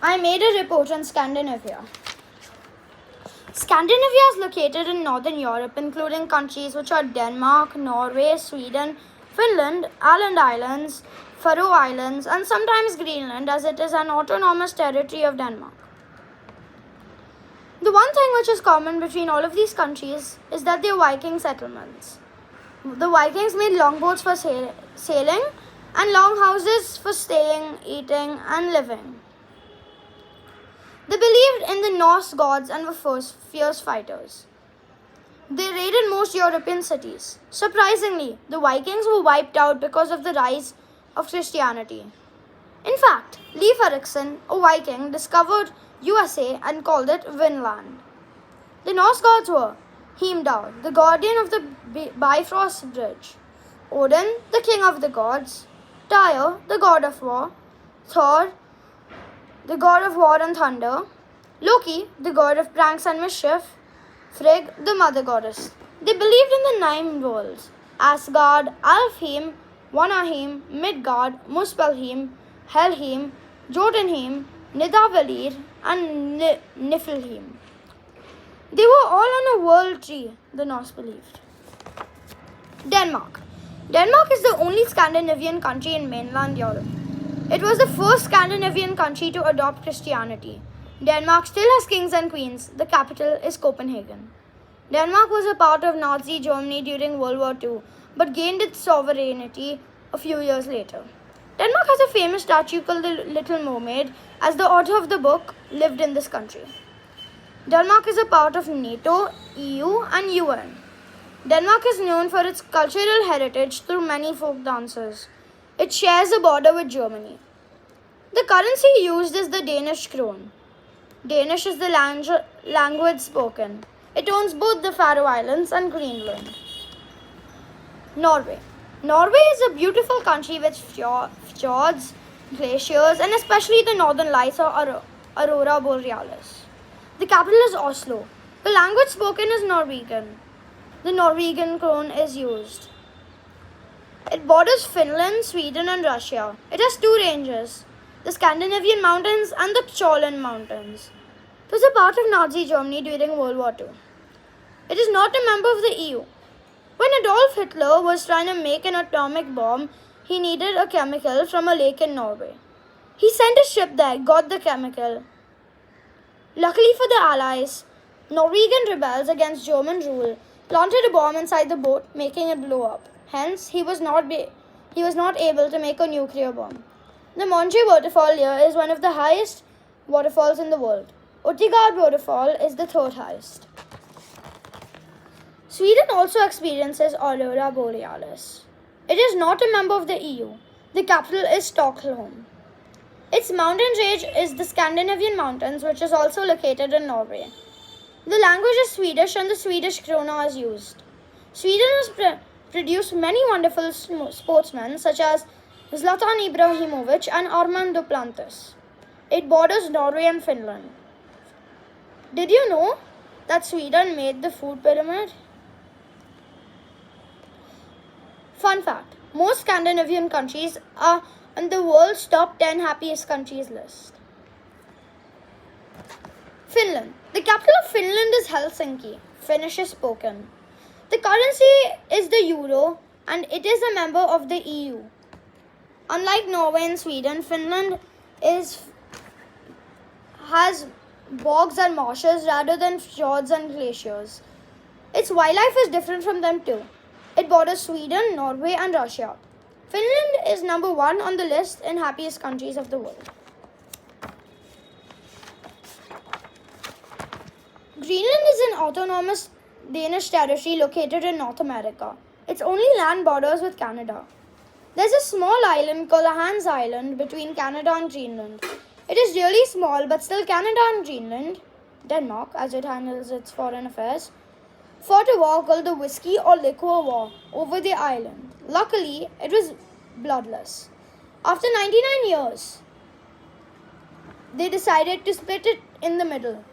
I made a report on Scandinavia. Scandinavia is located in northern Europe, including countries which are Denmark, Norway, Sweden, Finland, Åland Islands, Faroe Islands, and sometimes Greenland, as it is an autonomous territory of Denmark. The one thing which is common between all of these countries is that they are Viking settlements. The Vikings made longboats for sailing and longhouses for staying, eating, and living. They believed in the Norse gods and were fierce fighters. They raided most European cities. Surprisingly, the Vikings were wiped out because of the rise of Christianity. In fact, Leif Erikson, a Viking, discovered USA and called it Vinland. The Norse gods were Heimdall, the guardian of the Bifrost Bridge; Odin, the king of the gods; Tyr, the god of war; Thor, the god of war and thunder; Loki, the god of pranks and mischief; Frigg, the mother goddess. They believed in the 9 worlds: Asgard, Alfheim, Vanaheim, Midgard, Muspelheim, Helheim, Jotunheim, Nidavellir, and Niflheim. They were all on a world tree, the Norse believed. Denmark. Denmark is the only Scandinavian country in mainland Europe. It was the first Scandinavian country to adopt Christianity. Denmark still has kings and queens. The capital is Copenhagen. Denmark was a part of Nazi Germany during World War II, but gained its sovereignty a few years later. Denmark has a famous statue called the Little Mermaid, as the author of the book lived in this country. Denmark is a part of NATO, EU, and UN. Denmark is known for its cultural heritage through many folk dances. It shares a border with Germany. The currency used is the Danish krone. Danish is the language spoken. It owns both the Faroe Islands and Greenland. Norway. Norway is a beautiful country with fjords, glaciers, and especially the northern lights or aurora borealis. The capital is Oslo. The language spoken is Norwegian. The Norwegian krone is used. It borders Finland, Sweden, and Russia. It has 2 ranges: the Scandinavian Mountains and the Cholan Mountains. It was a part of Nazi Germany during World War II. It is not a member of the EU. When Adolf Hitler was trying to make an atomic bomb, he needed a chemical from a lake in Norway. He sent a ship there, got the chemical. Luckily for the Allies, Norwegian rebels against German rule planted a bomb inside the boat, making it blow up. Hence, he was not able to make a nuclear bomb. The Monje waterfall here is one of the highest waterfalls in the world. Uttigard waterfall is the 3rd highest. Sweden also experiences aurora borealis. It is not a member of the EU. The capital is Stockholm. Its mountain range is the Scandinavian Mountains, which is also located in Norway. The language is Swedish and the Swedish krona is used. Sweden has produced many wonderful sportsmen such as Zlatan Ibrahimovic and Armand Duplantis. It borders Norway and Finland. Did you know that Sweden made the food pyramid? Fun fact: most Scandinavian countries are on the world's top 10 happiest countries list. Finland. The capital of Finland is Helsinki. Finnish is spoken. The currency is the euro and it is a member of the EU. Unlike Norway and Sweden, Finland has bogs and marshes rather than fjords and glaciers. Its wildlife is different from them too. It borders Sweden, Norway, and Russia. Finland is number 1 on the list in happiest countries of the world. Greenland is an autonomous Danish territory located in North America. Its only land borders with Canada. There's a small island called Hans Island between Canada and Greenland. It is really small, but still Canada and Greenland, Denmark as it handles its foreign affairs, fought a war called the Whiskey or Liquor War over the island. Luckily, it was bloodless. After 99 years, they decided to split it in the middle.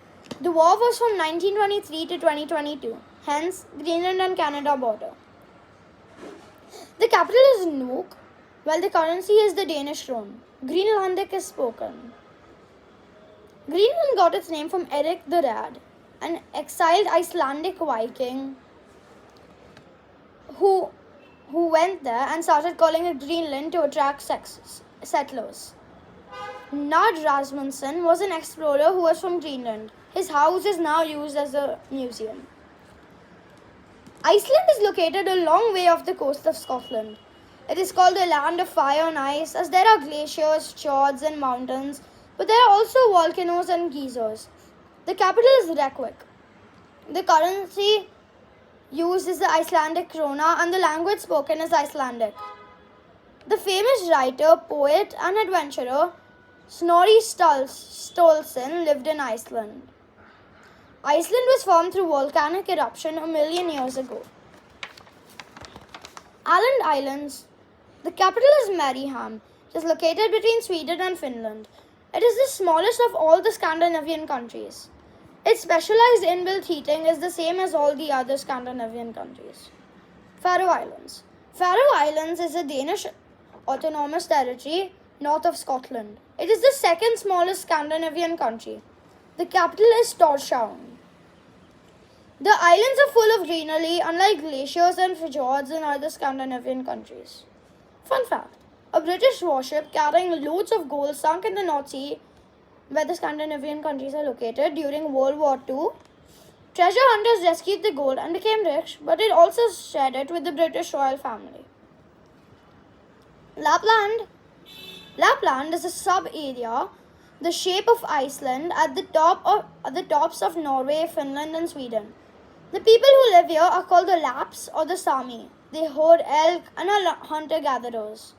The war was from 1923 to 2022, hence Greenland and Canada border. The capital is Nuuk, while the currency is the Danish krone. Greenlandic is spoken. Greenland got its name from Erik the Red, an exiled Icelandic Viking who went there and started calling it Greenland to attract settlers. Nud Rasmussen was an explorer who was from Greenland. His house is now used as a museum. Iceland is located a long way off the coast of Scotland. It is called the land of fire and ice as there are glaciers, fjords and mountains, but there are also volcanoes and geysers. The capital is Reykjavik. The currency used is the Icelandic krona and the language spoken is Icelandic. The famous writer, poet and adventurer Snorri Sturluson lived in Iceland. Iceland was formed through volcanic eruption a million years ago. Åland Islands. The capital is Mariehamn. It is located between Sweden and Finland. It is the smallest of all the Scandinavian countries. Its specialized inbuilt heating is the same as all the other Scandinavian countries. Faroe Islands. Faroe Islands is a Danish autonomous territory north of Scotland. It is the second smallest Scandinavian country. The capital is Tórshavn. The islands are full of greenery, unlike glaciers and fjords in other Scandinavian countries. Fun fact, a British warship carrying loads of gold sunk in the North Sea, where the Scandinavian countries are located, during World War II. Treasure hunters rescued the gold and became rich, but it also shared it with the British royal family. Lapland. Lapland is a sub-area, the shape of Iceland, at the tops of Norway, Finland and Sweden. The people who live here are called the Lapps or the Sami. They herd elk and are hunter-gatherers.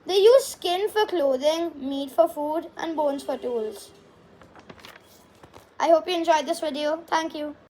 They use skin for clothing, meat for food and bones for tools. I hope you enjoyed this video. Thank you.